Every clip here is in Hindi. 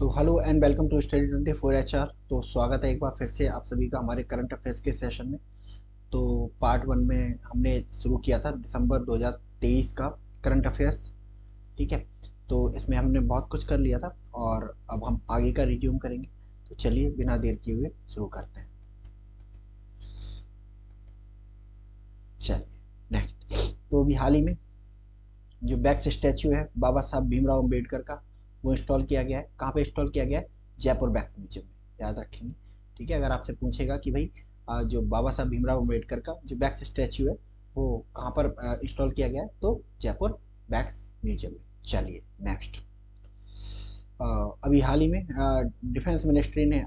तो hello and welcome to study 24 HR। तो स्वागत है एक बार फिर से आप सभी का हमारे करंट अफेयर्स के सेशन में। तो पार्ट वन में हमने शुरू किया था दिसंबर 2023 का करंट अफेयर्स। ठीक है, तो इसमें हमने बहुत कुछ कर लिया था और अब हम आगे का रिज्यूम करेंगे। तो चलिए बिना देर किए हुए शुरू करते हैं। चलिए नेक्स्ट। तो अभी हाल ही में जो बैक्स स्टैचू है बाबा साहब भीमराव अम्बेडकर का, वो इंस्टॉल किया गया है। कहाँ पे इंस्टॉल किया गया है? जयपुर बैक्स म्यूजियम में, याद रखेंगे। ठीक है, अगर आपसे पूछेगा कि भाई जो बाबा साहब भीमराव अम्बेडकर का जो बैक्स स्टैचू है वो कहाँ पर इंस्टॉल किया गया है, तो जयपुर बैक्स म्यूजियम में। चलिए नेक्स्ट। अभी हाल ही में डिफेंस मिनिस्ट्री ने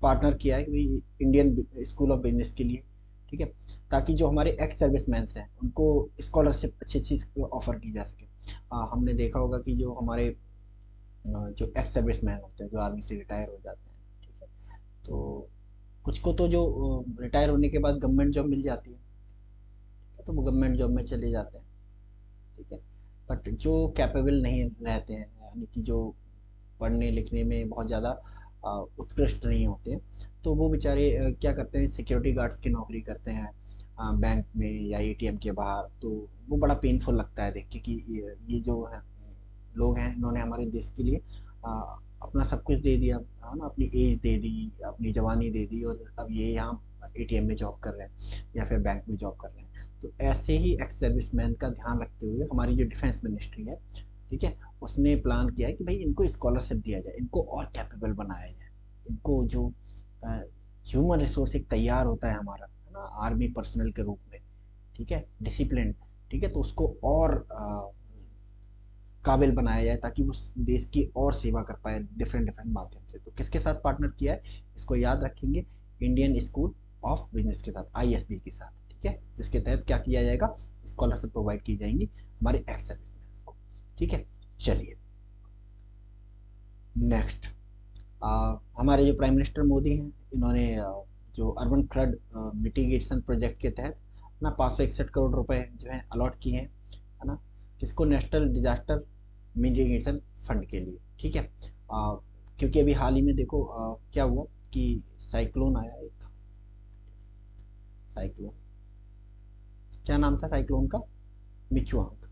पार्टनर किया है कि भाई इंडियन स्कूल ऑफ बिजनेस के लिए। ठीक है, ताकि जो हमारे एक्स सर्विसमैन हैं उनको स्कॉलरशिप अच्छी अच्छी ऑफर की जा सके। हमने देखा होगा कि जो हमारे जो एक्स सर्विसमैन होते हैं, जो आर्मी से रिटायर हो जाते हैं, ठीक है, तो कुछ को तो जो रिटायर होने के बाद गवर्नमेंट जॉब मिल जाती है, तो वो गवर्नमेंट जॉब में चले जाते हैं। ठीक है, बट जो कैपेबल नहीं रहते हैं, यानी कि जो पढ़ने लिखने में बहुत ज़्यादा उत्कृष्ट नहीं होते हैं, तो वो बेचारे क्या करते हैं, सिक्योरिटी गार्ड्स की नौकरी करते हैं बैंक में या एटीएम के बाहर। तो वो बड़ा पेनफुल लगता है देख के कि ये जो है लोग हैं, इन्होंने हमारे देश के लिए अपना सब कुछ दे दिया है ना, अपनी एज दे दी, अपनी जवानी दे दी, और अब ये यहाँ एटीएम में जॉब कर रहे हैं या फिर बैंक में जॉब कर रहे हैं। तो ऐसे ही एक्स सर्विसमैन का ध्यान रखते हुए हमारी जो डिफेंस मिनिस्ट्री है, ठीक है, उसने प्लान किया है कि भाई इनको स्कॉलरशिप दिया जाए, इनको और कैपेबल बनाया जाए। इनको जो ह्यूमन रिसोर्स एक तैयार होता है हमारा, है ना, आर्मी पर्सनल के रूप में, ठीक है, डिसिप्लिन, ठीक है, तो उसको और काबिल बनाया जाए ताकि वो देश की और सेवा कर पाए डिफरेंट डिफरेंट माध्यम से। तो किसके साथ पार्टनर किया है, इसको याद रखेंगे, इंडियन स्कूल ऑफ बिजनेस के साथ, आईएसबी के साथ। ठीक है, जिसके तहत क्या किया जाएगा, स्कॉलरशिप प्रोवाइड की जाएंगी हमारे एक्स सर्विसमैन को। ठीक है, चलिए नेक्स्ट। हमारे जो प्राइम मिनिस्टर मोदी हैं, इन्होंने जो अर्बन फ्लड मिटिगेशन प्रोजेक्ट के तहत ना 561 करोड़ रुपए जो है अलॉट किए हैं, है ना, किसको, नेशनल डिजास्टर मिटिगेशन फंड के लिए। ठीक है, क्योंकि अभी हाल ही में देखो क्या हुआ कि साइक्लोन आया एक, साइक्लोन, क्या नाम था साइक्लोन का? मिचुआंग।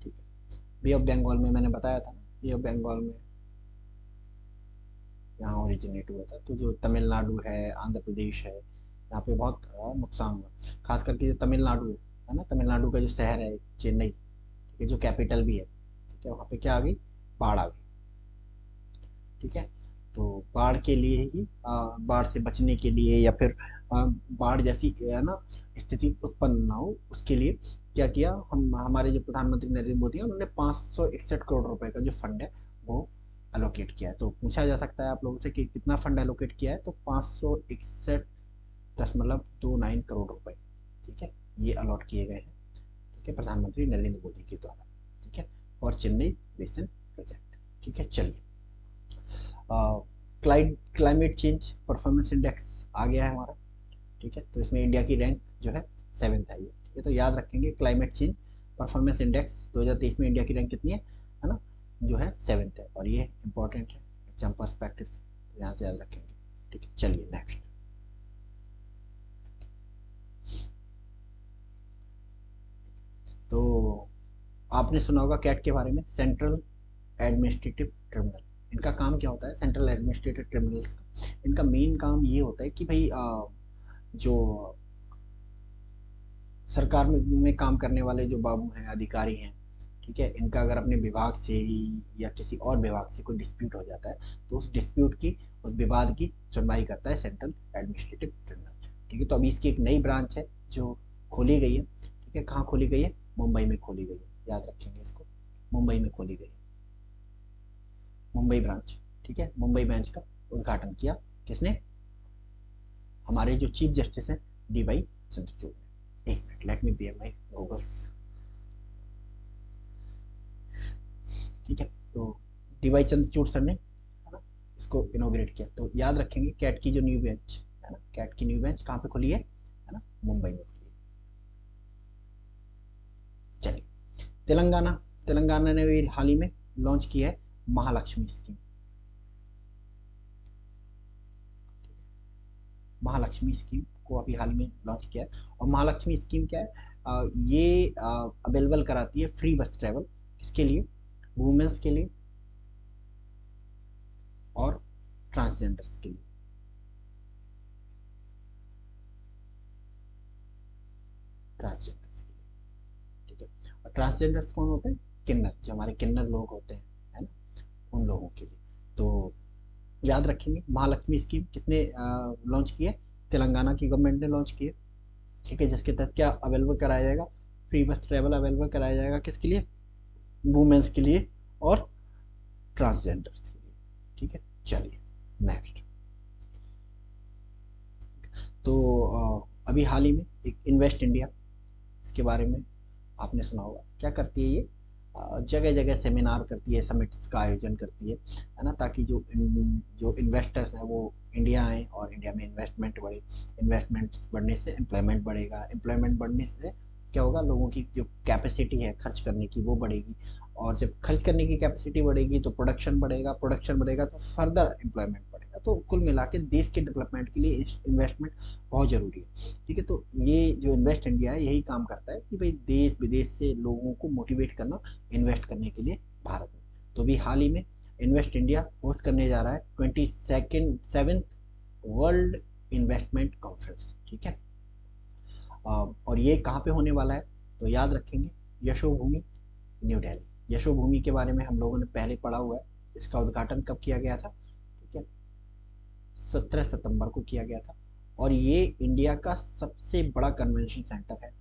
ठीक है, बे ऑफ बंगाल में मैंने बताया था ना, बे ऑफ बंगाल में यहाँ ओरिजिनेट हुआ था। तो जो तमिलनाडु है, आंध्र प्रदेश है, यहाँ पे बहुत नुकसान हुआ। खास करके जो तमिलनाडु है ना, तमिलनाडु का जो शहर है चेन्नई, ठीक है, जो कैपिटल भी है, ठीक है, वहाँ पे क्या आ गई, बाढ़ आ गई। ठीक है, तो बाढ़ के लिए ही बाढ़ से बचने के लिए या फिर बाढ़ जैसी है ना स्थिति उत्पन्न ना हो, उसके लिए क्या किया, हम हमारे जो प्रधानमंत्री नरेंद्र मोदी हैं, उन्होंने 561 करोड़ रुपए का जो फंड है वो एलोकेट किया है। तो पूछा जा सकता है आप लोगों से कि कितना फंड एलोकेट किया है, तो 561.29 करोड़ रुपए, ठीक है, ये अलॉट किए गए हैं, ठीक है, प्रधानमंत्री नरेंद्र मोदी के द्वारा। ठीक है, और चेन्नई बेसिन प्रोजेक्ट। ठीक है, चलिए क्लाइमेट चेंज परफॉर्मेंस इंडेक्स आ गया है हमारा। ठीक है, तो इसमें इंडिया की रैंक जो है 7th आई है। ठीक है, तो याद रखेंगे क्लाइमेट चेंज परफॉर्मेंस इंडेक्स 2023 में इंडिया की रैंक कितनी है ना, जो है 7th है, और ये इंपॉर्टेंट है एग्जाम पर्सपेक्टिव से, तो यहाँ से याद रखेंगे। ठीक है, चलिए नेक्स्ट। तो आपने सुना होगा कैट के बारे में, सेंट्रल एडमिनिस्ट्रेटिव ट्रिब्यूनल। इनका काम क्या होता है, सेंट्रल एडमिनिस्ट्रेटिव ट्रिब्यूनल्स का इनका मेन काम ये होता है कि भाई जो सरकार में काम करने वाले जो बाबू हैं, अधिकारी हैं, ठीक है, इनका अगर अपने विभाग से ही या किसी और विभाग से कोई डिस्प्यूट हो जाता है, तो उस डिस्प्यूट की, उस विवाद की सुनवाई करता है सेंट्रल एडमिनिस्ट्रेटिव ट्रिब्यूनल। ठीक है, तो अभी इसकी एक नई ब्रांच है जो खोली गई है। ठीक है, कहाँ खोली गई है, मुंबई में खोली गई है, याद रखेंगे इसको, मुंबई में खोली गई है, मुंबई ब्रांच। ठीक है, मुंबई ब्रांच का उद्घाटन किया किसने, हमारे जो चीफ जस्टिस हैं, डी वाई चंद्रचूड़ ने। एक minute, let me be my Googles. ठीक है, तो डी वाई चंद्रचूड़ सर ने, है ना, इसको इनोग्रेट किया। तो याद रखेंगे कैट की जो न्यू बेंच है ना, कैट की न्यू बेंच कहाँ पे खुली है ना, मुंबई में खुली है। चलिए तेलंगाना, तेलंगाना ने भी हाल ही में लॉन्च किया है महालक्ष्मी स्कीम। महालक्ष्मी स्कीम को अभी हाल में लॉन्च किया है। और महालक्ष्मी स्कीम क्या है, ये अवेलेबल कराती है फ्री बस ट्रैवल, किसके लिए, वुमेन्स के लिए और ट्रांसजेंडर्स के लिए। ट्रांसजेंडर्स के लिए, ठीक है। और ट्रांसजेंडर्स कौन होते हैं, किन्नर, जो हमारे किन्नर लोग होते हैं, है ना, उन लोगों के लिए। तो याद रखेंगे महालक्ष्मी स्कीम किसने लॉन्च की है, तेलंगाना की गवर्नमेंट ने लॉन्च की है, ठीक है। जिसके तहत क्या अवेलेबल कराया जाएगा, फ्री बस ट्रैवल अवेलेबल कराया जाएगा, किसके लिए, वुमेन्स के लिए और ट्रांसजेंडर्स के लिए, ठीक है। चलिए नेक्स्ट। तो अभी हाल ही में एक इन्वेस्ट इंडिया, इसके बारे में आपने सुना होगा। क्या करती है ये, जगह जगह सेमिनार करती है, समिट्स का आयोजन करती है ना, ताकि जो इन्वेस्टर्स हैं वो इंडिया आए और इंडिया में इन्वेस्टमेंट बढ़े। इन्वेस्टमेंट बढ़ने से एम्प्लॉयमेंट बढ़ेगा, एम्प्लॉयमेंट बढ़ने से क्या होगा, लोगों की जो कैपेसिटी है खर्च करने की वो बढ़ेगी, और जब खर्च करने की कैपेसिटी बढ़ेगी तो प्रोडक्शन बढ़ेगा, प्रोडक्शन बढ़ेगा तो फर्दर एम्प्लॉयमेंट बढ़ेगा। तो कुल मिला के देश के डेवलपमेंट के लिए इन्वेस्टमेंट बहुत ज़रूरी है, ठीक है। तो ये जो इन्वेस्ट इंडिया है यही काम करता है कि भाई देश विदेश से लोगों को मोटिवेट करना इन्वेस्ट करने के लिए भारत में। तो अभी हाल ही में इन्वेस्ट इंडिया होस्ट करने जा रहा है 27th वर्ल्ड इन्वेस्टमेंट कॉन्फ्रेंस, ठीक है। और ये कहाँ पे होने वाला है, तो याद रखेंगे यशोभूमि न्यू दिल्ली। यशोभूमि के बारे में हम लोगों ने पहले पढ़ा हुआ है। इसका उद्घाटन कब किया गया था, ठीक है, 17 सितंबर को किया गया था। और ये इंडिया का सबसे बड़ा कन्वेंशन सेंटर है।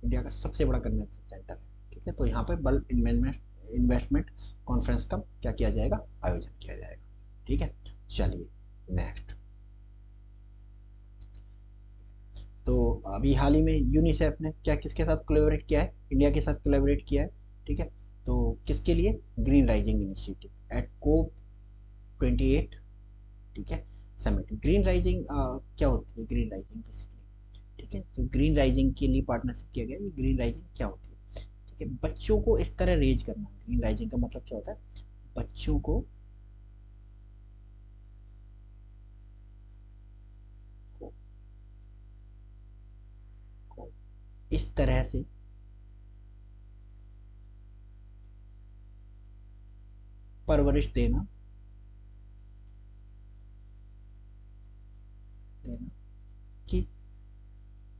इंडिया का सबसे बड़ा कन्वेंशन सेंटर है, ठीक है। तो यहाँ पे बल्क इन्वेस्टमेंट कॉन्फ्रेंस का क्या किया जाएगा, आयोजन किया जाएगा, ठीक है। चलिए नेक्स्ट। तो अभी हाल ही में यूनिसेफ ने क्या किसके साथ कोलैबोरेट किया है, इंडिया के साथ कोलैबोरेट किया है, ठीक है। तो किसके लिए, ग्रीन राइजिंग इनिशिएटिव एट कोप 28, ठीक है, समिट। ग्रीन राइजिंग क्या होती है, ग्रीन राइजिंग बेसिकली, ठीक है। तो ग्रीन राइजिंग के लिए पार्टनरशिप किया गया। ये ग्रीन राइजिंग क्या होती है, ठीक है, बच्चों को इस तरह रेज करना। ग्रीन राइजिंग का मतलब क्या होता है, बच्चों को, को इस तरह से परवरिश देना कि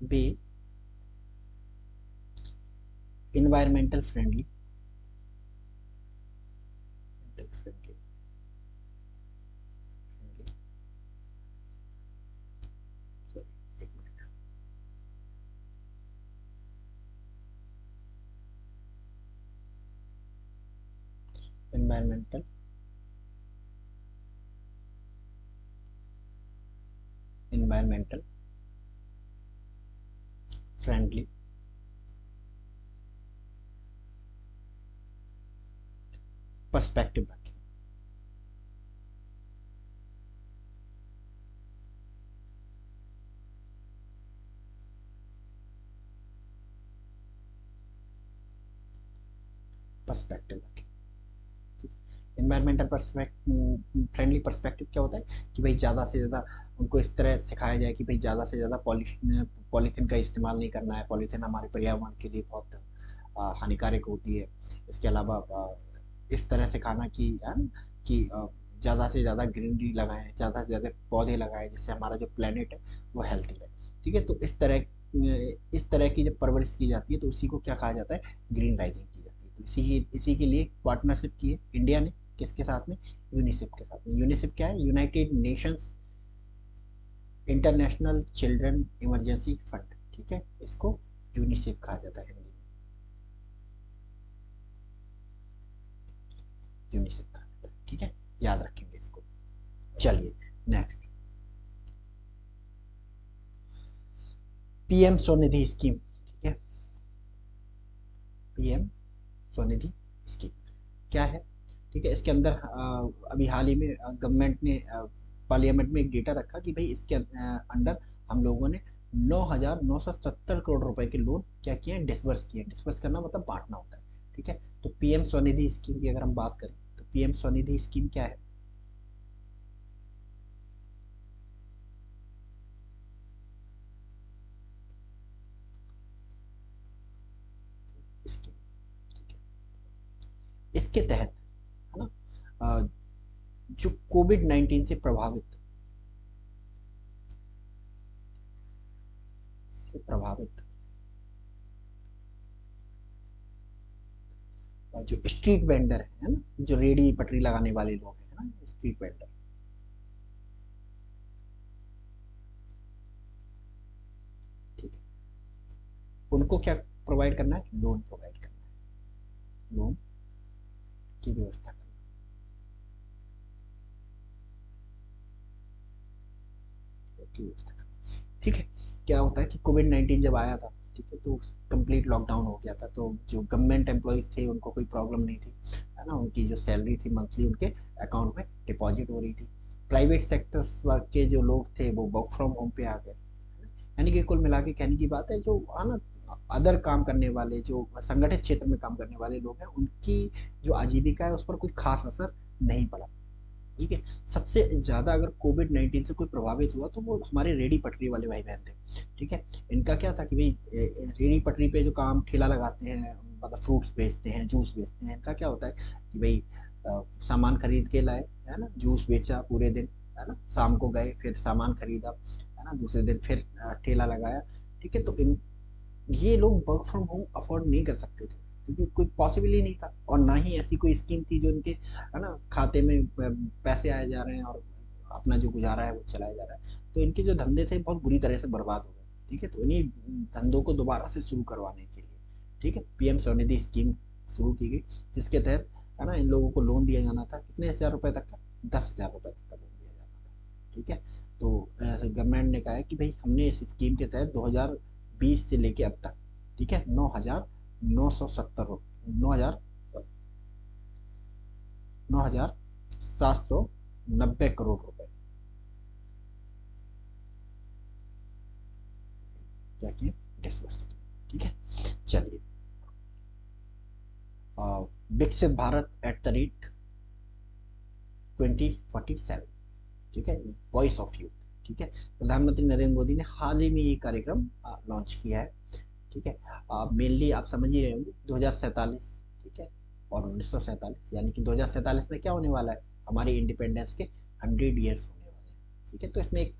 वे इन्वायरमेंटल फ्रेंडली फ्रेंडली एक minute, environmental environmental friendly perspective रखें। पर्सपेक्टिव रखें, ठीक है। इन्वायरमेंटल फ्रेंडली पर्सपेक्टिव क्या होता है कि भाई ज़्यादा से ज़्यादा उनको इस तरह सिखाया जाए कि भाई ज़्यादा से ज़्यादा पॉलीथीन का इस्तेमाल नहीं करना है। पॉलीथीन हमारे पर्यावरण के लिए बहुत हानिकारक होती है। इसके अलावा इस तरह सिखाना कि है ना, कि ज़्यादा से ज़्यादा ग्रीनरी लगाएं, ज़्यादा से ज़्यादा पौधे लगाएं, जिससे हमारा जो प्लेनेट है वो हेल्थी रहे, ठीक है। तो इस तरह की जब परवरिश की जाती है तो उसी को क्या कहा जाता है, ग्रीन राइजिंग की जाती है। तो इसी के लिए पार्टनरशिप की है इंडिया ने, किसके साथ में, यूनिसेफ के साथ में। यूनिसेफ क्या है, United Nations international children emergency fund, ठीक है। इसको यूनिसेफ कहा जाता है हिंदी में, यूनिसेफ कहा जाता है, ठीक है। याद रखेंगे इसको। चलिए नेक्स्ट, पीएम स्वनिधि स्कीम, ठीक है। पीएम स्वनिधि स्कीम क्या है, ठीक है। इसके अंदर अभी हाल ही में गवर्नमेंट ने पार्लियामेंट में एक डेटा रखा कि भाई इसके अंडर हम लोगों ने 9,970 करोड़ रुपए के लोन क्या किए हैं, डिसबर्स किए हैं। डिसबर्स करना मतलब बांटना होता है, ठीक है। तो पीएम स्वनिधि स्कीम की अगर हम बात करें तो पीएम स्वनिधि स्कीम क्या है, स्कीम, ठीक है। इसके तहत है ना, जो कोविड-19 से प्रभावित जो स्ट्रीट वेंडर है ना, जो रेडी पटरी लगाने वाले लोग हैं ना, स्ट्रीट वेंडर, ठीक है, उनको क्या प्रोवाइड करना है, लोन प्रोवाइड करना है, लोन की व्यवस्था करना की व्यवस्था करना, ठीक है। क्या होता है कि कोविड-19 जब आया था, ठीक है, तो कंप्लीट लॉकडाउन हो गया था, तो जो गवर्नमेंट एम्प्लॉइज थे उनको कोई प्रॉब्लम नहीं थी, है ना, उनकी जो सैलरी थी मंथली उनके अकाउंट में डिपॉजिट हो रही थी। प्राइवेट सेक्टर्स वर्क के जो लोग थे वो वर्क फ्रॉम होम पे आ गए, यानी कि कुल मिला के कहने की बात है, जो है ना अदर काम करने वाले, जो संगठित क्षेत्र में काम करने वाले लोग हैं, उनकी जो आजीविका है उस पर कोई खास असर नहीं पड़ा, ठीक है। सबसे ज्यादा अगर कोविड-19 से कोई प्रभावित हुआ तो वो हमारे रेडी पटरी वाले भाई बहन थे, ठीक है। इनका क्या था कि भाई रेडी पटरी पे जो काम ठेला लगाते हैं, मतलब फ्रूट्स बेचते हैं, जूस बेचते हैं, इनका क्या होता है कि भाई सामान खरीद के लाए, है ना, जूस बेचा पूरे दिन, है ना, शाम को गए फिर सामान खरीदा, है ना, दूसरे दिन फिर ठेला लगाया, ठीक है। तो इन ये लोग वर्क फ्रॉम होम अफोर्ड नहीं कर सकते थे, क्योंकि कोई पॉसिबल ही नहीं था, और ना ही ऐसी कोई स्कीम थी जो इनके, है ना, खाते में पैसे आए जा रहे हैं और अपना जो गुजारा है वो चलाया जा रहा है। तो इनके जो धंधे थे बहुत बुरी तरह से बर्बाद हो गए, ठीक है। तो इन्हीं धंधों को दोबारा से शुरू करवाने के लिए, ठीक है, पीएम स्वनिधि स्कीम शुरू की गई, जिसके तहत, है ना, इन लोगों को लोन दिया जाना था, कितने हजार रुपए तक का, 10,000 रुपए तक का लोन दिया जाना था, ठीक है। तो गवर्नमेंट ने कहा है कि भाई हमने इस स्कीम के तहत 2020 से लेके अब तक, ठीक है, 9,790 करोड़ रुपए क्या किए, डिसबर्स किए, ठीक है। चलिए, विकसित भारत एट द रेट 2047, ठीक है, वॉइस ऑफ यूथ, ठीक है। प्रधानमंत्री नरेंद्र मोदी ने हाल ही में ये कार्यक्रम लॉन्च किया है, ठीक है। मेनली आप समझ ही रहे होंगे 2047, ठीक है, और 1947, यानी कि 2047 में क्या होने वाला है, हमारी इंडिपेंडेंस के 100 ईयर्स होने वाले हैं, ठीक है। तो इसमें एक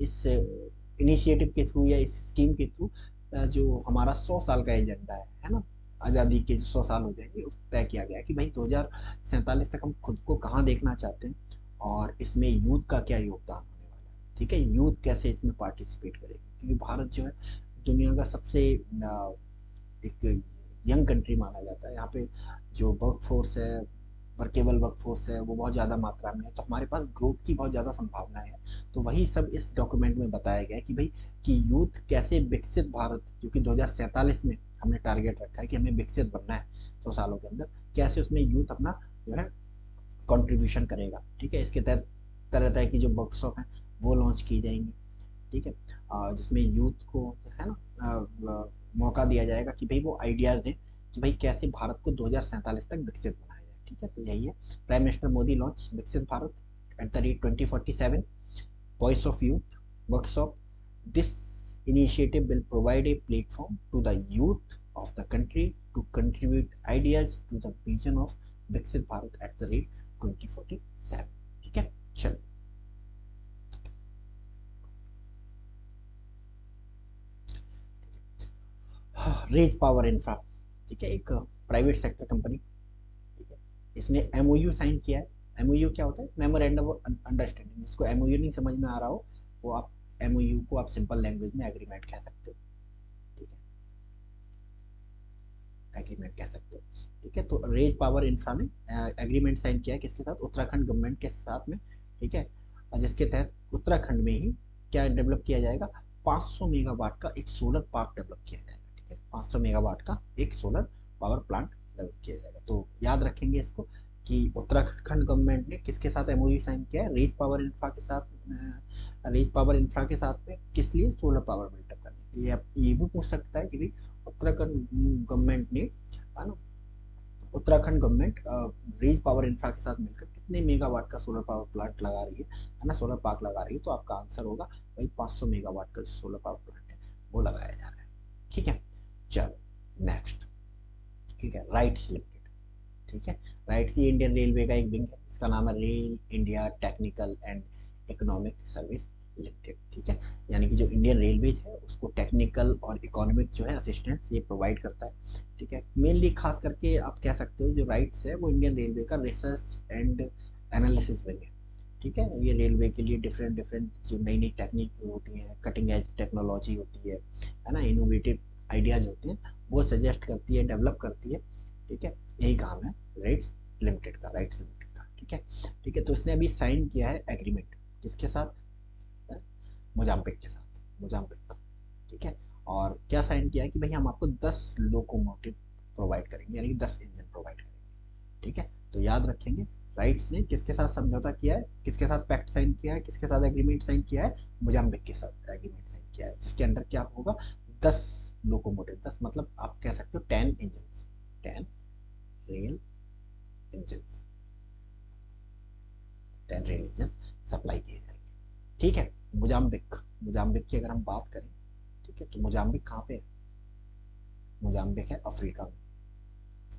इस इनिशिएटिव के थ्रू या इस स्कीम के थ्रू जो हमारा 100 साल का एजेंडा है ना, आज़ादी के 100 साल हो जाएंगे, तय किया गया है कि भाई 2047 तक हम खुद को कहाँ देखना चाहते हैं, और इसमें यूथ का क्या योगदान होने वाला है, ठीक है, यूथ कैसे इसमें पार्टिसिपेट करेगी, क्योंकि भारत जो है दुनिया का सबसे एक यंग कंट्री माना जाता है, यहाँ पे जो वर्क फोर्स है, वर्केबल वर्क फोर्स है, वो बहुत ज़्यादा मात्रा में है, तो हमारे पास ग्रोथ की बहुत ज़्यादा संभावना है। तो वही सब इस डॉक्यूमेंट में बताया गया है कि भाई कि यूथ कैसे विकसित भारत, जो कि 2047 में हमने टारगेट रखा है कि हमें विकसित बनना है 100 सालों के अंदर, कैसे उसमें यूथ अपना जो है कंट्रीब्यूशन करेगा, ठीक है। इसके तहत तरह तरह की जो वर्कशॉप हैं वो लॉन्च की जाएंगी, ठीक है, जिसमें यूथ को, है ना, मौका दिया जाएगा कि भाई वो आइडियाज़ दें कि भाई कैसे भारत को 2047 तक विकसित बनाया जाए, ठीक है। तो यही है, प्राइम मिनिस्टर मोदी लॉन्च विकसित Bharat at the rate 2047 voice of youth workshop. This initiative will provide a platform to the youth of the country to contribute ideas to the vision of विकसित भारत एट द रेट 2047, ठीक है। चलो, रेज पावर इंफ्रा, ठीक है, एक प्राइवेट सेक्टर कंपनी, ठीक है, इसने एमओयू साइन किया है। एमओयू क्या होता है, मेमोरेंडम ऑफ अंडरस्टैंडिंग, जिसको एमओयू नहीं समझ में आ रहा हो, वो आप एमओयू को आप सिंपल लैंग्वेज में एग्रीमेंट कह सकते हो, ठीक है, एग्रीमेंट कह सकते हो, ठीक है। तो रेज पावर इंफ्रा ने एग्रीमेंट साइन किया है किसके साथ, उत्तराखंड गवर्नमेंट के साथ में, ठीक है, और जिसके तहत उत्तराखंड में ही क्या डेवलप किया जाएगा, 500 मेगावाट का एक सोलर पार्क डेवलप किया जाएगा, ठीक है, 500 मेगावाट का एक सोलर पावर प्लांट डेवलप किया जाएगा। तो याद रखेंगे इसको कि उत्तराखंड गवर्नमेंट ने किसके साथ एमओयू साइन किया है, रेज पावर इंफ्रा के साथ, रेज पावर इंफ्रा के साथ में, किस लिए, सोलर पावर बिल्डअप करने के लिए। ये भी पूछ सकता है कि भाई उत्तराखंड गवर्नमेंट ने, है ना, Uttarakhand government Rays Power Infra के साथ मिलकर कितने मेगावाट का सोलर पावर प्लांट लगा रही है ना, सोलर पार्क लगा रही है। तो आपका आंसर होगा भाई 500 मेगावाट का सोलर पावर प्लांट है वो लगाया जा रहा है। ठीक है, चलो नेक्स्ट। ठीक है, राइट्स लिमिटेड। ठीक है, राइट्स ये इंडियन रेलवे का एक विंग है, इसका नाम है rail India technical and economic service limited. ठीक है, यानी कि जो इंडियन रेलवेज है उसको टेक्निकल और इकोनॉमिक जो है असिस्टेंस ये प्रोवाइड करता है। ठीक है, मेनली खास करके आप कह सकते हो जो राइट्स है वो इंडियन रेलवे का रिसर्च एंड एनालिसिस विंग है। ठीक है, ये रेलवे के लिए डिफरेंट डिफरेंट जो नई नई टेक्निक होती है, कटिंग एज टेक्नोलॉजी होती है ना, इनोवेटिव आइडियाज होते हैं, वो सजेस्ट करती है, डेवलप करती है। ठीक है, यही काम है राइट्स लिमिटेड का, राइट्स लिमिटेड का। ठीक है, ठीक है, तो इसने अभी साइन किया है एग्रीमेंट किसके साथ, मोजाम्बिक के साथ, मोजाम्बिक। ठीक है, और क्या साइन किया है कि भाई हम आपको 10 लोकोमोटिव प्रोवाइड करेंगे, यानी कि 10 इंजन प्रोवाइड करेंगे। ठीक है, तो याद रखेंगे राइट्स ने किसके साथ समझौता किया है, किसके साथ पैक्ट साइन किया है, किसके साथ एग्रीमेंट साइन किया है, मोजाम्बिक के साथ एग्रीमेंट साइन किया है, जिसके अंडर क्या होगा, 10 लोकोमोटिव, 10 मतलब आप कह सकते हो 10 engine, 10 rail engine, 10 rail engine supply किए जाएंगे। ठीक है, मोजाम्बिक, मोजाम्बिक की अगर हम बात करें, ठीक है, तो मोजाम्बिक कहाँ पे है, मोजाम्बिक है अफ्रीका में,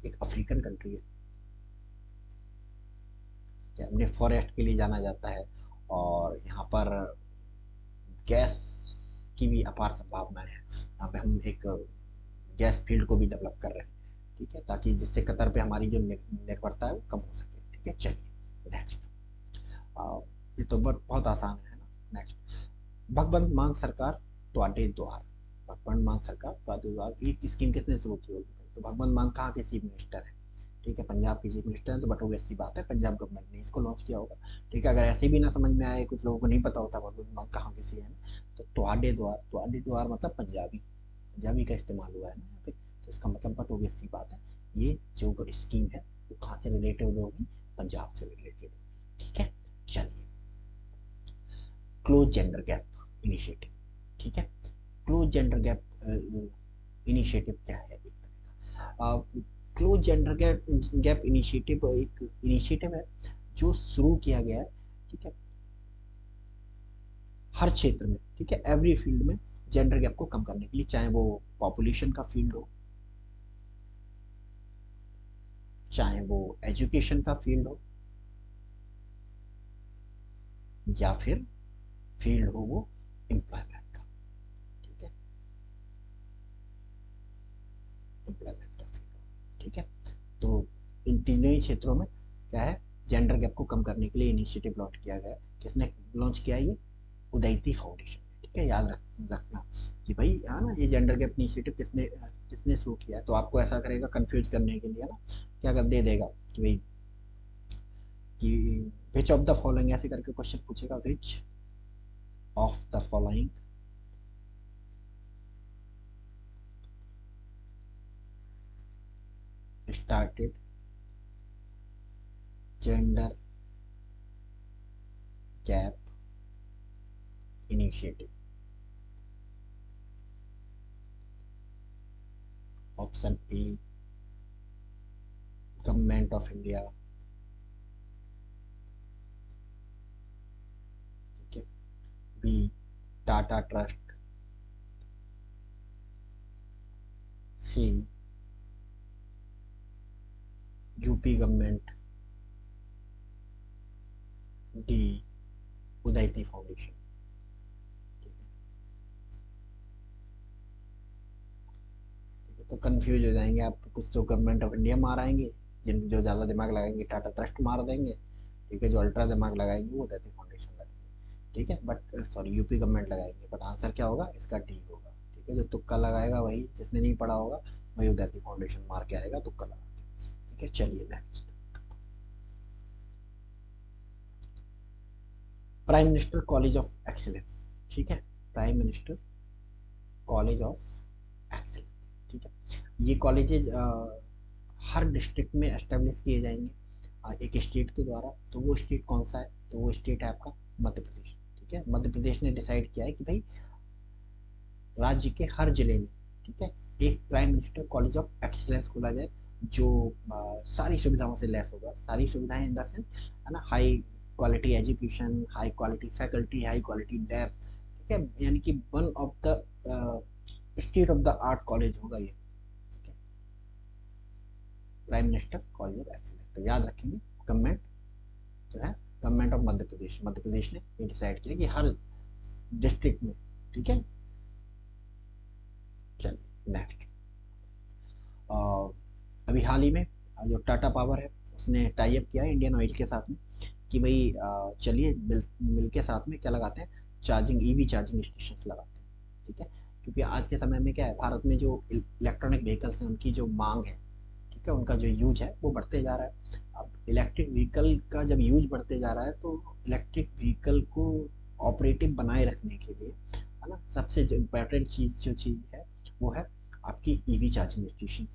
एक अफ्रीकन कंट्री है। अपने फॉरेस्ट के लिए जाना जाता है, और यहाँ पर गैस की भी अपार संभावना है। यहाँ पे हम एक गैस फील्ड को भी डेवलप कर रहे हैं। ठीक है, ताकि जिससे कतर पे हमारी जो निर्भरता है वो कम हो सके। ठीक है, चलिए नेक्स्ट। ये तो बहुत आसान है ना। नेक्स्ट, भगवंत मान सरकार ਤੁਹਾਡੇ द्वार, भगवंत मान सरकार ਤੁਹਾਡੇ द्वार, ये स्कीम कितने शुरू की होगी, तो भगवंत मान कहाँ के चीफ मिनिस्टर है, ठीक है, पंजाब के चीफ मिनिस्टर है, तो बट ऑब्वियस सी बात है पंजाब गवर्नमेंट ने इसको लॉन्च किया होगा। ठीक है, अगर ऐसे भी ना समझ में आए, कुछ लोगों को नहीं पता होता भगवंत मान कहाँ के सी है, तो ਤੁਹਾਡੇ द्वार मतलब पंजाबी, पंजाबी का इस्तेमाल हुआ है ना यहाँ पे, तो इसका मतलब बट ऑब्वियस सी बात है ये जो स्कीम है वो कहाँ से रिलेटेड होगी, पंजाब से रिलेटेड होगी। ठीक है, चलिए, क्लोज जेंडर गैप इनिशिएटिव। ठीक है, क्लोज जेंडर गैप इनिशिएटिव क्या है, एक तरह का क्लोज जेंडर गैप इनिशिएटिव एक इनिशिएटिव है जो शुरू किया गया है। ठीक है, हर क्षेत्र में, ठीक है, एवरी फील्ड में जेंडर गैप को कम करने के लिए, चाहे वो पॉपुलेशन का फील्ड हो, चाहे वो एजुकेशन का फील्ड हो, या फिर फील्ड हो वो एम्प्लॉयमेंट का। ठीक है, एम्प्लॉयमेंट का फील्ड हो। ठीक है, तो इन तीनों ही क्षेत्रों में क्या है, जेंडर गैप को कम करने के लिए इनिशिएटिव लॉन्च किया गया। किसने लॉन्च किया ये, उदयती फाउंडेशन। ठीक है, याद रखना कि भाई है ना, ये जेंडर गैप इनिशिएटिव किसने किसने शुरू किया है। तो आपको ऐसा करेगा कंफ्यूज करने के लिए ना, क्या कर दे देगा कि भाई कि विच ऑफ द फॉलोइंग, ऐसे करके क्वेश्चन पूछेगा, which of the following started gender gap initiative. Option A government of India, ठीक है, बी टाटा ट्रस्ट, सी यूपी गवर्नमेंट, डी उदयती फाउंडेशन। ठीक है, तो कंफ्यूज हो जाएंगे आप, कुछ तो गवर्नमेंट ऑफ इंडिया मार आएंगे, जिन जो ज़्यादा दिमाग लगाएंगे टाटा ट्रस्ट मार देंगे। ठीक है, जो अल्ट्रा दिमाग लगाएंगे वो उदयती फाउंडेशन लगाएंगे। ठीक है, बट सॉरी यूपी गवर्नमेंट लगाएंगे, बट आंसर क्या होगा इसका, डी होगा। ठीक है, जो तुक्का लगाएगा वही, जिसने नहीं पढ़ा होगा वही उदयती फाउंडेशन मार के आएगा तुक्का लगा के। ठीक है, चलिए next, prime minister college of excellence. ठीक है, prime minister college of excellence. ठीक है, ये कॉलेजेज हर डिस्ट्रिक्ट में एस्टेब्लिश किए जाएंगे, एक स्टेट के द्वारा। तो वो स्टेट कौन सा है? तो वो स्टेट है आपका मध्य प्रदेश। ठीक है, मध्य प्रदेश ने डिसाइड किया है कि भाई राज्य के हर जिले में, ठीक है, एक prime minister college of excellence खोला जाए, जो सारी सुविधाओं से लैस होगा। सारी सुविधाएं इन द सेंस, है ना, high quality education, high quality faculty, high quality lab, ठीक है, यानी कि one of the state of the art college होगा ये। ठीक है, prime minister college of excellence. तो याद रखेंगे, गवर्नमेंट जो है, गवर्नमेंट ऑफ मध्य प्रदेश, मध्य प्रदेश ने ये डिसाइड किया कि हर डिस्ट्रिक्ट में, ठीक है। चलिए नेक्स्ट, अभी हाल ही में जो टाटा पावर है उसने टाई अप किया है इंडियन ऑयल के साथ में कि भाई चलिए मिल के साथ में क्या लगाते हैं, चार्जिंग, ईवी चार्जिंग स्टेशन लगाते हैं। ठीक है, क्योंकि आज के समय में क्या है, भारत में जो इलेक्ट्रॉनिक व्हीकल्स हैं उनकी जो मांग है, ठीक है, उनका जो यूज है वो बढ़ते जा रहा है। अब इलेक्ट्रिक व्हीकल का जब यूज बढ़ते जा रहा है तो इलेक्ट्रिक व्हीकल को ऑपरेटिव बनाए रखने के लिए, है ना, सबसे इम्पोर्टेंट चीज जो चीज है वो है आपकी EV charging station.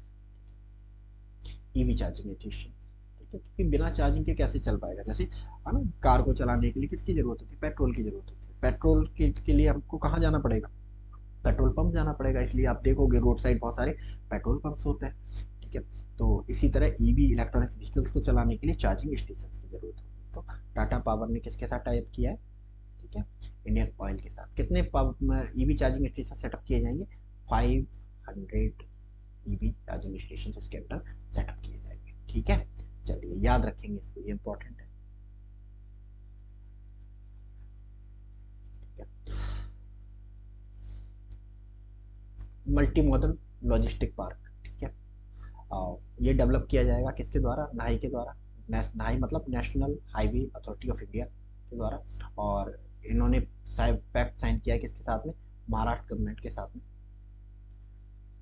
EV charging station, ठीक है, क्योंकि बिना चार्जिंग के कैसे चल पाएगा। जैसे, है ना, कार को चलाने के लिए किसकी जरूरत होती है? पेट्रोल की जरूरत होती है। पेट्रोल के लिए हमको कहाँ जाना पड़ेगा? पेट्रोल पंप जाना पड़ेगा। इसलिए आप देखोगे रोड साइड बहुत सारे पेट्रोल पंप्स होते हैं। ठीक है, तो इसी तरह ईवी इलेक्ट्रॉनिक व्हीकल्स को चलाने के लिए चार्जिंग स्टेशन की जरूरत होगी। तो टाटा पावर ने किसके साथ टाइप किया है? ठीक है, इंडियन ऑयल के साथ। कितने ईवी चार्जिंग स्टेशन सेटअप किए जाएंगे? 500 ईवी चार्जिंग स्टेशन उसके अंदर सेटअप किए जाएंगे। ठीक है, चलिए याद रखेंगे इसको, ये इंपॉर्टेंट है। ठीक है, मल्टी मॉडल लॉजिस्टिक पार्क, ठीक है, ये डेवलप किया जाएगा किसके द्वारा? नाई के द्वारा। नाई मतलब national highway authority of India के द्वारा। और इन्होंने पैक्ट साइन किया है किसके साथ में? महाराष्ट्र गवर्नमेंट के साथ में।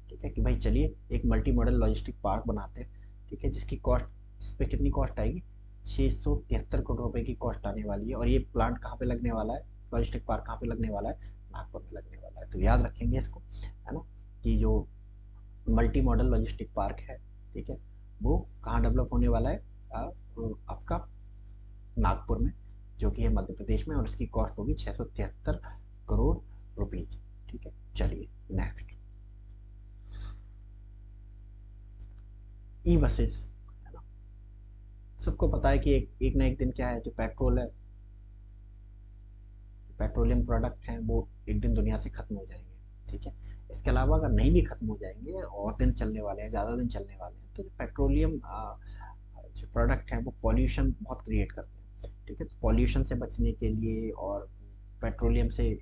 ठीक है, कि भाई चलिए एक मल्टी मॉडल लॉजिस्टिक पार्क बनाते हैं। ठीक है, जिसकी कॉस्ट, इस पर कितनी कॉस्ट आएगी? 673 करोड़ रुपए की कॉस्ट आने वाली है। और ये प्लांट कहाँ पे लगने वाला है? लॉजिस्टिक पार्क कहाँ पे लगने वाला है? नागपुर में लगने वाला है। तो याद रखेंगे इसको, है ना, कि जो मल्टी मॉडल लॉजिस्टिक पार्क है, ठीक है, वो कहाँ डेवलप होने वाला है? आपका नागपुर में, जो कि है मध्य प्रदेश में, और इसकी कॉस्ट होगी 673 करोड़ रुपीज। ठीक है, चलिए नेक्स्ट, ई बसेस, है ना। सबको पता है कि एक ना एक दिन क्या है, जो पेट्रोल है, पेट्रोलियम प्रोडक्ट हैं, वो एक दिन दुनिया से खत्म हो जाएंगे। ठीक है, इसके अलावा अगर नहीं भी खत्म हो जाएंगे और दिन चलने वाले हैं, ज़्यादा दिन चलने वाले हैं, तो जो पेट्रोलियम जो प्रोडक्ट है वो पॉल्यूशन बहुत क्रिएट करते हैं। ठीक है, तो पॉल्यूशन से बचने के लिए और पेट्रोलियम से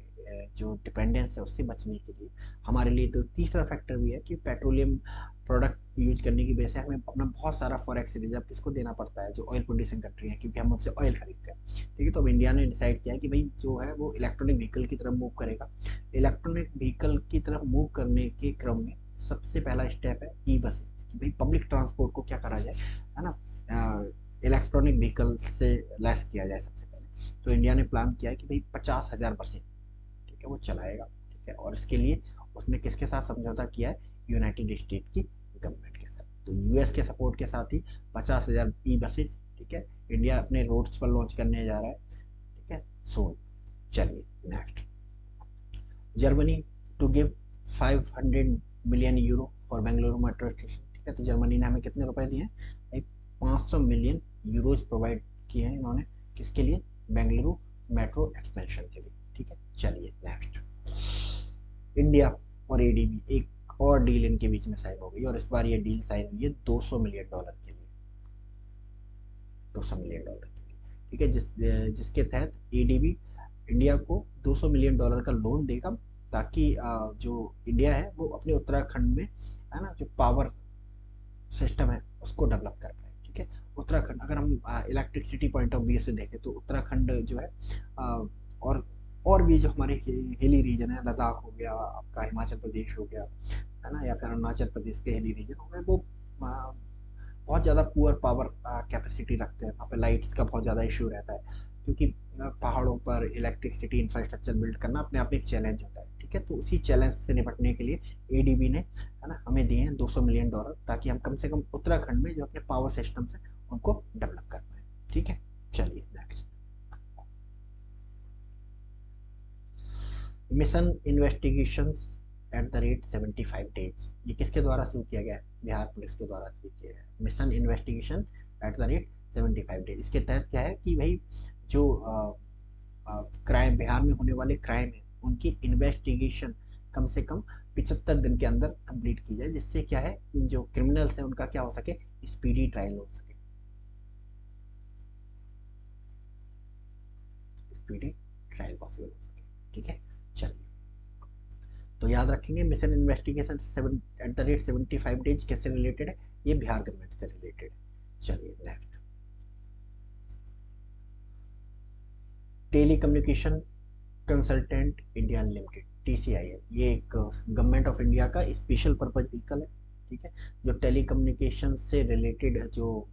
जो डिपेंडेंस है उससे बचने के लिए हमारे लिए तो तीसरा फैक्टर भी है कि पेट्रोलियम प्रोडक्ट यूज करने की वजह से हमें अपना बहुत सारा फॉरेक्स रिजर्व किसको देना पड़ता है? जो ऑयल प्रोड्यूसिंग कंट्री है, क्योंकि हम उनसे ऑयल खरीदते हैं। ठीक है, तो अब इंडिया ने डिसाइड किया है कि भाई जो है वो इलेक्ट्रॉनिक व्हीकल की तरफ मूव करेगा। इलेक्ट्रॉनिक व्हीकल की तरफ मूव करने के क्रम में सबसे पहला स्टेप है ई बसेस, कि भाई पब्लिक ट्रांसपोर्ट को क्या करा जाए, है ना, इलेक्ट्रॉनिक व्हीकल से लेस किया जाए सबसे पहले। तो इंडिया ने प्लान किया है कि भाई 50,000 बसें, ठीक है, वो चलाएगा। ठीक है, और इसके लिए उसने किसके साथ समझौता किया है? यूनाइटेड स्टेट की गवर्नमेंट के साथ। तो यूएस के सपोर्ट के साथ ही 50,000 ई बसेस, ठीक है, इंडिया अपने रोड्स पर लॉन्च करने जा रहा है। ठीक है, सो चलिए next, Germany to give 500 million euro for Bengaluru metro station. ठीक है, तो जर्मनी ने हमें कितने रुपए दिए हैं? 500 मिलियन यूरोज प्रोवाइड किए हैं इन्होंने, किसके लिए? बेंगलुरु मेट्रो एक्सपेंशन के लिए। ठीक है, चलिए नेक्स्ट, इंडिया और एडीबी, एक और डील इनके बीच में साइन हो गई, और इस बार ये डील साइन हुई है $200 मिलियन के लिए। $200 मिलियन के लिए, ठीक है, जिसके तहत एडीबी इंडिया को $200 मिलियन का लोन देगा, ताकि जो इंडिया है वो अपने उत्तराखंड में, है ना, जो पावर सिस्टम है उसको डेवलप कर पाए। ठीक है, उत्तराखंड, अगर हम इलेक्ट्रिसिटी पॉइंट ऑफ व्यू से देखें तो उत्तराखंड जो है, और और भी जो हमारे हिली रीजन है, लद्दाख हो गया आपका, हिमाचल प्रदेश हो गया, है ना, या फिर अरुणाचल प्रदेश के हिली रीजन हो गए, वो बहुत ज़्यादा पुअर पावर कैपेसिटी रखते हैं। वहाँ पे लाइट्स का बहुत ज़्यादा इशू रहता है, क्योंकि पहाड़ों पर इलेक्ट्रिसिटी इंफ्रास्ट्रक्चर बिल्ड करना अपने आप में एक चैलेंज होता है। ठीक है, तो उसी चैलेंज से निपटने के लिए एडीबी ने, है ना, हमें दिए हैं $200 मिलियन, ताकि हम कम से कम उत्तराखंड में जो अपने पावर सिस्टम से उनको डेवलप कर पाए। ठीक है, चलिए next. Mission investigations at the rate 75 days, ये किसके द्वारा शुरू किया गया है? बिहार पुलिस के द्वारा शुरू किया गया है mission investigation at the rate 75 days. इसके तहत क्या है कि भाई जो क्राइम, बिहार में होने वाले क्राइम है उनकी इन्वेस्टिगेशन कम से कम 75 दिन के अंदर कंप्लीट की जाए, जिससे क्या है जो क्रिमिनल्स हैं उनका क्या हो सके, स्पीडी ट्रायल हो सके, स्पीडी ट्रायल पॉसिबल हो सके। ठीक है, चलिए तो याद रखेंगे mission investigation at the rate 75 days किससे रिलेटेड है? ये बिहार गवर्नमेंट से रिलेटेड है। चलिए next. Telecommunication consultant India limited, TCIL, ये एक गवर्नमेंट ऑफ इंडिया का स्पेशल पर्पज व्हीकल है। ठीक है, जो टेलीकम्युनिकेशन से रिलेटेड जो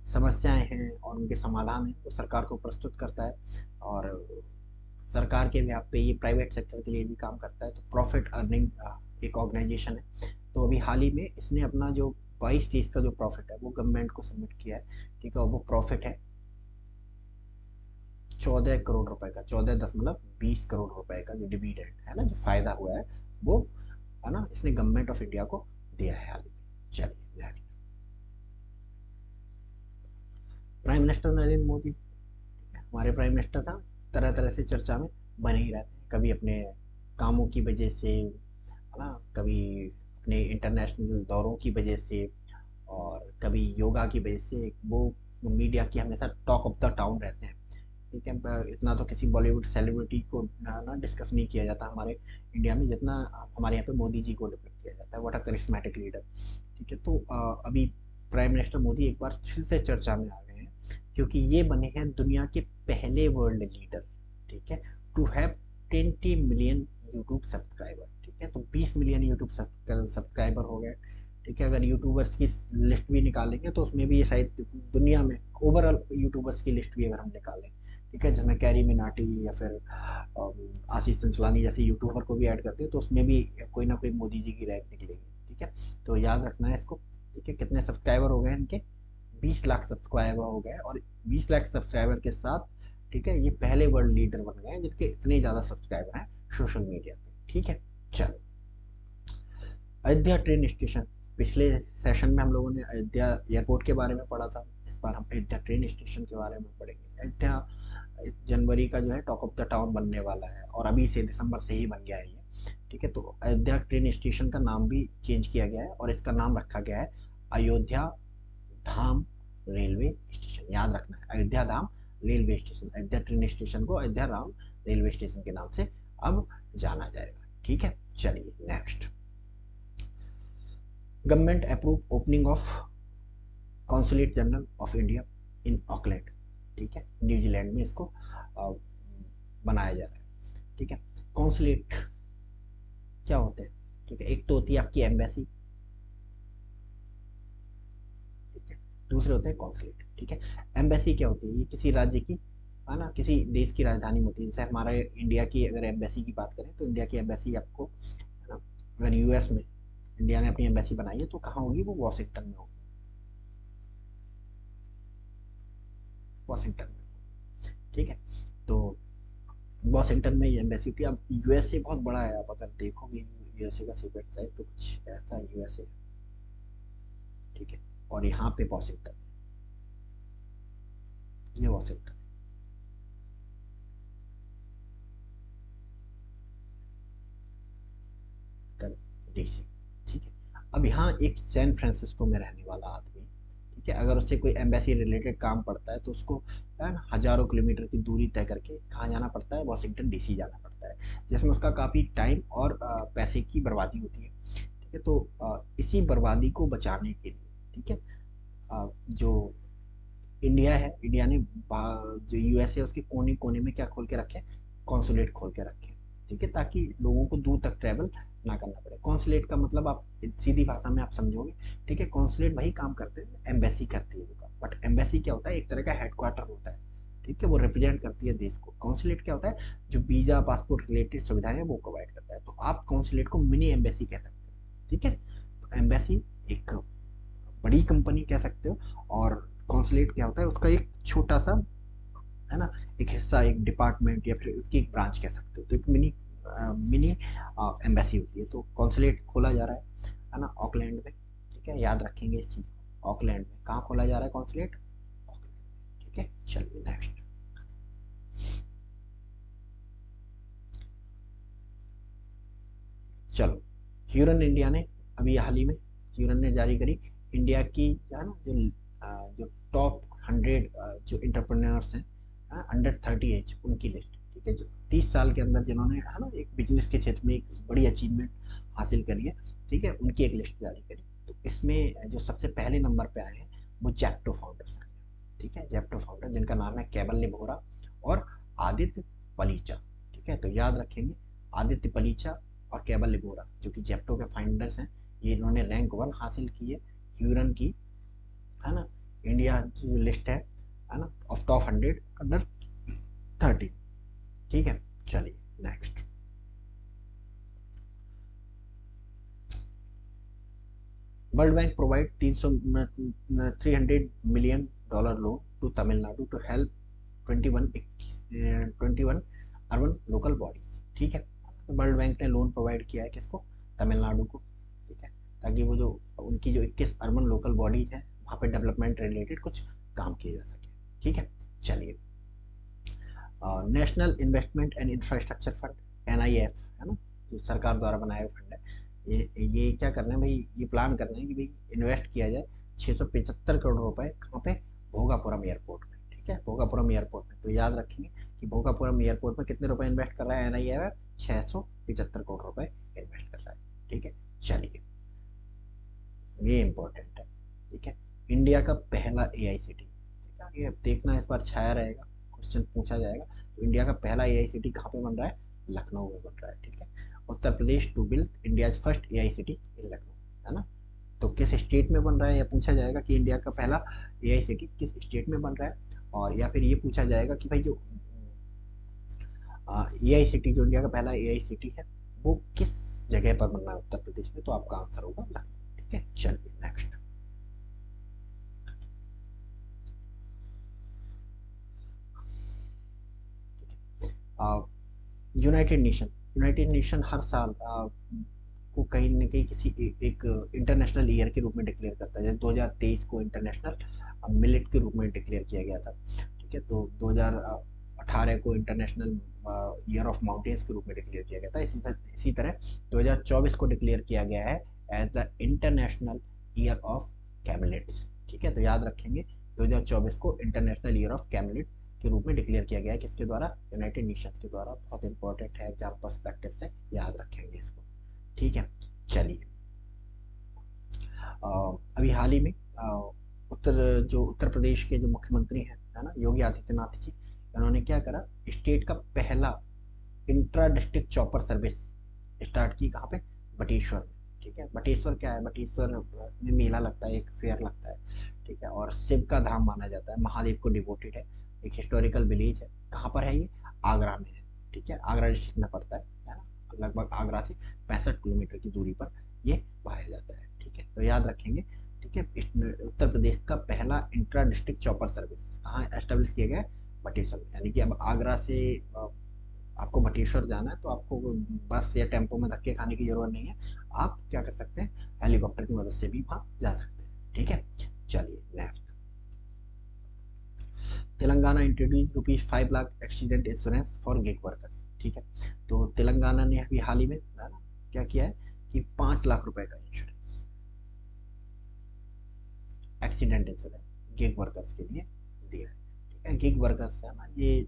समस्याएं हैं और उनके समाधान है वो सरकार को प्रस्तुत करता है, और सरकार के भी पे ये प्राइवेट सेक्टर के लिए भी काम करता है। तो प्रॉफिट अर्निंग एक ऑर्गेनाइजेशन है। तो अभी हाल ही में इसने अपना जो 22-23 का जो प्रॉफिट है वो गवर्नमेंट को सबमिट किया है। ठीक है, और वो प्रॉफिट है 14 करोड़ रुपए का, 14.20 करोड़ रुपए का जो डिविडेंड है ना, जो फायदा हुआ है वो है ना, इसने गवर्नमेंट ऑफ इंडिया को दिया है हाल ही में। चलिए next. Prime minister Narendra Modi, हमारे प्राइम मिनिस्टर ना तरह तरह से चर्चा में बने ही रहते हैं, कभी अपने कामों की वजह से है ना, कभी अपने इंटरनेशनल दौरों की वजह से, और कभी योगा की वजह से वो मीडिया की हमेशा टॉक ऑफ द टाउन रहते हैं। ठीक है, इतना तो किसी बॉलीवुड सेलिब्रिटी को ना डिस्कस नहीं किया जाता हमारे इंडिया में जितना हमारे यहाँ पे मोदी जी को डिपेक्ट किया जाता है, व्हाट अ करिश्मेटिक लीडर। ठीक है, तो अभी प्राइम मिनिस्टर मोदी एक बार फिर से चर्चा में आ गए हैं, क्योंकि ये बने हैं दुनिया के पहले वर्ल्ड लीडर, ठीक है, to have 20 million YouTube subscriber. ठीक है, तो 20 मिलियन यूट्यूब सब्सक्राइबर हो गए। ठीक है, अगर यूट्यूबर्स की लिस्ट भी निकालेंगे तो उसमें भी ये शायद दुनिया में ओवरऑल यूट्यूबर्स की लिस्ट भी अगर हम निकालें, ठीक है, जिसमें कैरी मिनाटी या फिर आशीष चंचलानी जैसे यूट्यूबर को भी ऐड करते हैं, तो उसमें भी कोई ना कोई मोदी जी की रैंक निकलेगी। ठीक है, तो याद रखना है इसको। ठीक है, कितने सब्सक्राइबर हो गए इनके? 20 लाख सब्सक्राइबर हो गए, और 20 लाख सब्सक्राइबर के साथ ठीक है ये पहले वर्ल्ड लीडर बन गए जिनके इतने ज़्यादा सब्सक्राइबर हैं सोशल मीडिया पे। ठीक है, चलो। अयोध्या ट्रेन स्टेशन, पिछले सेशन में हम लोगों ने अयोध्या एयरपोर्ट के बारे में पढ़ा था, इस बार हम अयोध्या ट्रेन स्टेशन के बारे में पढ़ेंगे। अयोध्या जनवरी का जो है टॉक ऑफ द टाउन बनने वाला है, और अभी से दिसंबर से ही बन गया है ये। ठीक है, तो अयोध्या ट्रेन स्टेशन का नाम भी चेंज किया गया है, और इसका नाम रखा गया है अयोध्या धाम रेलवे स्टेशन। याद रखना है, Ayodhya Dham railway station, Ayodhya train station को अयोध्या धाम रेलवे स्टेशन के नाम से अब जाना जाएगा। ठीक है, चलिए next. Government approve opening of consulate general of India in Auckland. ठीक है, न्यूजीलैंड में इसको बनाया जा रहा है। ठीक है, कॉन्सुलेट क्या होते हैं? ठीक है, एक तो होती है आपकी एम्बेसी, ठीक है, दूसरे होते हैं कॉन्सुलेट। ठीक है, एम्बेसी क्या होती है? ये किसी राज्य की है ना, किसी देश की राजधानी होती है। जैसे हमारे इंडिया की अगर एम्बेसी की बात करें तो इंडिया की एम्बेसी आपको है ना, अगर यूएस में इंडिया ने अपनी एम्बेसी बनाई है तो कहाँ होगी? वो वॉशिंगटन में होगी, वॉशिंगटन में। ठीक है, तो वॉशिंगटन में ये एम्बेसी थी। अब यूएसए बहुत बड़ा है, आप अगर देखोगे यूएसए का सीक्रेट साइज तो कुछ ऐसा यूएसए। ठीक है, और यहाँ पे वॉशिंगटन, ये वॉशिंगटन डीसी। ठीक है, अब यहाँ एक सैन फ्रांसिस्को में रहने वाला आदमी, ठीक है, अगर उससे कोई एम्बेसी रिलेटेड काम पड़ता है तो उसको है ना हजारों किलोमीटर की दूरी तय करके कहाँ जाना पड़ता है? वॉशिंगटन डीसी जाना पड़ता है, जिसमें उसका काफ़ी टाइम और पैसे की बर्बादी होती है। ठीक है, तो इसी बर्बादी को बचाने के लिए ठीक है जो इंडिया है, इंडिया ने जो यूएस है उसके कोने कोने में क्या खोल के रखे? कॉन्सुलेट खोल के रखे। ठीक है, ताकि लोगों को दूर तक ट्रैवल ना करना पड़े। कॉन्सुलेट का मतलब आप सीधी भाषा में आप समझोगे। ठीक है, कॉन्सुलेट वही काम करते हैं एम्बेसी करती है वो, बट एम्बेसी क्या होता है? एक तरह का हेडक्वार्टर होता है। ठीक है, वो रिप्रेजेंट करती है देश को। कॉन्सुलेट क्या होता है? जो वीजा पासपोर्ट रिलेटेड सुविधाएं हैं वो प्रोवाइड करता है। तो आप कॉन्सुलेट को मिनी एम्बेसी कह सकते हैं। ठीक है, तो एम्बेसी एक बड़ी कंपनी कह सकते हो, और कॉन्सुलेट क्या होता है, उसका एक छोटा सा, है ना, एक हिस्सा, एक डिपार्टमेंट या फिर उसकी एक ब्रांच कह सकते हो। तो एक मिनी मिनी एम्बेसी होती है। तो कॉन्सुलेट खोला जा रहा है ना, ऑकलैंड में। ठीक है, याद रखेंगे इस चीज़ को, ऑकलैंड में। कहाँ खोला जा रहा है कॉन्सुलेट? ऑकलैंड। ठीक है, चलिए नेक्स्ट। चलो, ह्यूरन इंडिया ने अभी हाल ही में, ह्यूरन ने जारी करी इंडिया की, है ना, जो टॉप 100 जो इंटरप्रेन्योर्स हैं अंडर 30 एज, उनकी लिस्ट। ठीक है, जो 30 साल के अंदर जिन्होंने, है ना, एक बिजनेस के क्षेत्र में एक बड़ी अचीवमेंट हासिल करी है, ठीक है, उनकी एक लिस्ट जारी करी। तो इसमें जो सबसे पहले नंबर पे आए हैं वो जेप्टो फाउंडर्स हैं। ठीक है, जेप्टो फाउंडर जिनका नाम है केवल लिबोरा और आदित्य पलीचा। ठीक है, तो याद रखेंगे, आदित्य पलीचा और केवल लिबोरा जो कि जेप्टो के फाउंडर्स हैं, ये इन्होंने रैंक 1 हासिल की है ह्यूरन की, है ना, इंडिया जो लिस्ट है ना, ऑफ टॉप 100 अंडर 30। ठीक है, चलिए next. World Bank provide 300 million dollar loan to Tamil Nadu to help 21 urban local bodies. ठीक है, वर्ल्ड बैंक ने लोन प्रोवाइड किया है किसको? तमिलनाडु को। ठीक है, ताकि वो जो उनकी जो 21 अर्बन लोकल बॉडीज हैं वहाँ पे डेवलपमेंट रिलेटेड कुछ काम किया जा सके। ठीक है, चलिए। National investment and infrastructure fund, NIF, है ना, जो सरकार द्वारा बनाया हुआ फंड है, ये क्या करना है भाई, ये प्लान करना है कि भाई इन्वेस्ट किया जाए 675 करोड़ रुपए कहाँ पे? भोगापुरम एयरपोर्ट में। ठीक है, भोगापुरम एयरपोर्ट में। तो याद रखेंगे कि भोगापुरम एयरपोर्ट में कितने रुपए इन्वेस्ट कर रहा है NIF? 675 करोड़ रुपए इन्वेस्ट कर रहा है। ठीक है, चलिए, ये इंपॉर्टेंट है। ठीक है, इंडिया का पहला AICT, ठीक है, ये देखना इस बार छाया रहेगा, क्वेश्चन पूछा जाएगा। तो इंडिया का पहला AICT कहाँ पे बन रहा है? लखनऊ में बन रहा है। ठीक है, Uttar Pradesh to build India first AICT in Lucknow, है ना। तो किस स्टेट में बन रहा है, या पूछा जाएगा कि इंडिया का पहला AICT किस स्टेट में बन रहा है, और या फिर ये पूछा जाएगा कि भाई जो AICT, जो इंडिया का पहला AICT है, वो किस जगह पर बन रहा है उत्तर प्रदेश में। तो आपका आंसर होगा लखनऊ। ठीक है, चलिए नेक्स्ट। यूनाइटेड नेशन हर साल को कहीं न कहीं किसी एक इंटरनेशनल ईयर के रूप में डिक्लेयर करता है। जैसे 2023 को इंटरनेशनल मिलेट के रूप में डिक्लेयर किया गया था। ठीक है, तो 2018 को इंटरनेशनल ईयर ऑफ माउंटेन्स के रूप में डिक्लेयर किया गया था। इसी तरह 2024 को डिक्लेयर किया गया है as the international year of camelids. ठीक है, तो याद रखेंगे 2024 को इंटरनेशनल ईयर ऑफ कैमलेट के रूप में डिक्लेयर किया गया है। किसके द्वारा? यूनाइटेड नेशंस के द्वारा। बहुत इंपॉर्टेंट है एग्जाम पर्सपेक्टिव से, याद रखेंगे इसको। ठीक है, चलिए। अभी हाल ही में उत्तर प्रदेश के जो मुख्यमंत्री हैं, है ना, योगी आदित्यनाथ जी, उन्होंने क्या करा, स्टेट का पहला intra district chopper service start की। कहाँ पे? बटेश्वर में। ठीक है, बटेश्वर क्या है? बटेश्वर में मेला लगता है, एक फेयर लगता है। ठीक है, और शिव का धाम माना जाता है, महादेव को डिवोटेड है, एक हिस्टोरिकल विलेज है। कहाँ पर है ये? आगरा में है। ठीक है, आगरा डिस्ट्रिक्ट में पड़ता है ना, लगभग आगरा से 65 किलोमीटर की दूरी पर ये पाया जाता है। ठीक है, तो याद रखेंगे। ठीक है, उत्तर प्रदेश का पहला इंट्रा डिस्ट्रिक्ट चॉपर सर्विस कहाँ एस्टेब्लिश किया गया है? बटेश्वर में। यानी कि अब आगरा से आपको बटेश्वर जाना है तो आपको बस या टेम्पो में धक्के खाने की जरूरत नहीं है। आप क्या कर सकते हैं? हेलीकॉप्टर की मदद से भी वहां जा सकते हैं। ठीक है, चलिए next. Telangana introduce ₹5 lakh accident insurance for gig workers. ठीक है, तो तेलंगाना ने अभी हाल ही में, है ना, क्या किया है कि 5 लाख रुपए का insurance, accident insurance gig workers के लिए दिया है। ठीक है, गिग वर्कर्स है ना, ये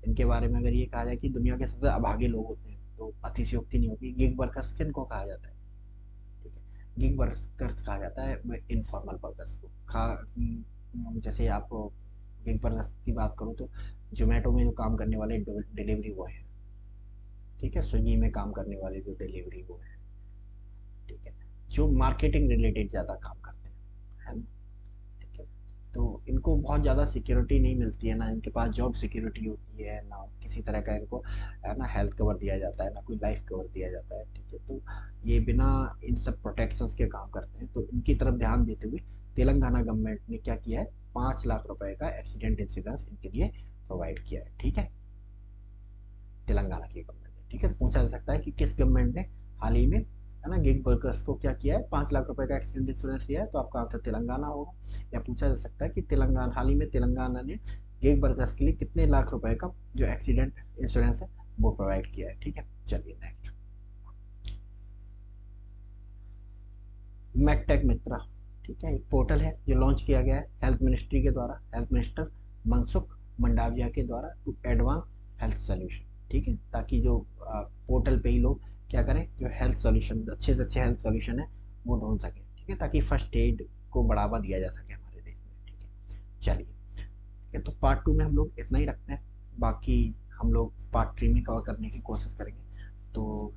इनके बारे में अगर ये कहा जाए कि दुनिया के सबसे अभागे लोग होते हैं तो अतिशयोक्ति नहीं होगी। गिग वर्कर्स किनको कहा जाता है? ठीक है, गिग वर्कर्स कहा जाता है इनफॉर्मल वर्कर्स को। जैसे आप गिग वर्कर्स की बात करूँ तो जोमेटो में जो काम करने वाले डिलीवरी बॉय हैं। ठीक है, स्विगी में काम करने वाले जो डिलीवरी बॉय हैं। ठीक है, जो मार्केटिंग रिलेटेड ज़्यादा काम करते हैं, है ना। ठीक है, तो इनको बहुत ज़्यादा सिक्योरिटी नहीं मिलती है, ना इनके पास जॉब सिक्योरिटी होती है, ना किसी तरह का इनको है ना हेल्थ कवर दिया जाता है, ना कोई लाइफ कवर दिया जाता है। ठीक है, तो ये बिना इन सब प्रोटेक्शंस के काम करते हैं। तो इनकी तरफ ध्यान देते हुए तेलंगाना गवर्नमेंट ने क्या किया है, 5 लाख रुपए का एक्सीडेंट इंश्योरेंस इनके लिए प्रोवाइड किया है। ठीक है, तेलंगाना की गवर्नमेंट ने। ठीक है, तो पूछा जा सकता है कि किस गवर्नमेंट ने हाल ही में है ना गिग वर्कर्स को क्या किया है, 5 लाख रुपए का एक्सीडेंट इंश्योरेंस दिया है। तो आपका आंसर तेलंगाना होगा। या पूछा जा सकता है कि तेलंगाना हाल ही में तेलंगाना ने गिग वर्कर्स के लिए कितने लाख रुपए का जो एक्सीडेंट इंश्योरेंस है वो प्रोवाइड किया है। ठीक है, चलिए नेक्स्ट, मैकटेक मित्रा। ठीक है, एक पोर्टल है जो लॉन्च किया गया है हेल्थ मिनिस्ट्री के द्वारा, हेल्थ मिनिस्टर मनसुख मंडाविया के द्वारा, टू एडवांस हेल्थ सोल्यूशन। ठीक है, ताकि जो पोर्टल पे ही लोग क्या करें, जो हेल्थ सोल्यूशन अच्छे से अच्छे हेल्थ सोल्यूशन है वो ढूंढ सकें। ठीक है, ताकि फर्स्ट एड को बढ़ावा दिया जा सके हमारे देश में। ठीक है, चलिए, ठीक है, तो पार्ट 2 में हम लोग इतना ही रखते हैं, बाकी हम लोग पार्ट 3 में कवर करने की कोशिश करेंगे। तो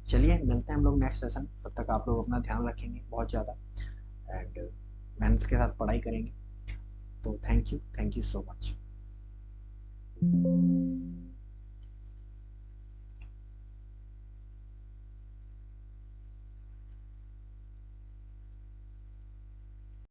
चलिए मिलते हैं हम लोग नेक्स्ट सेशन। तब तक आप लोग अपना ध्यान रखेंगे बहुत ज़्यादा, एंड मेहनत के साथ पढ़ाई करेंगे। तो थैंक यू सो मच।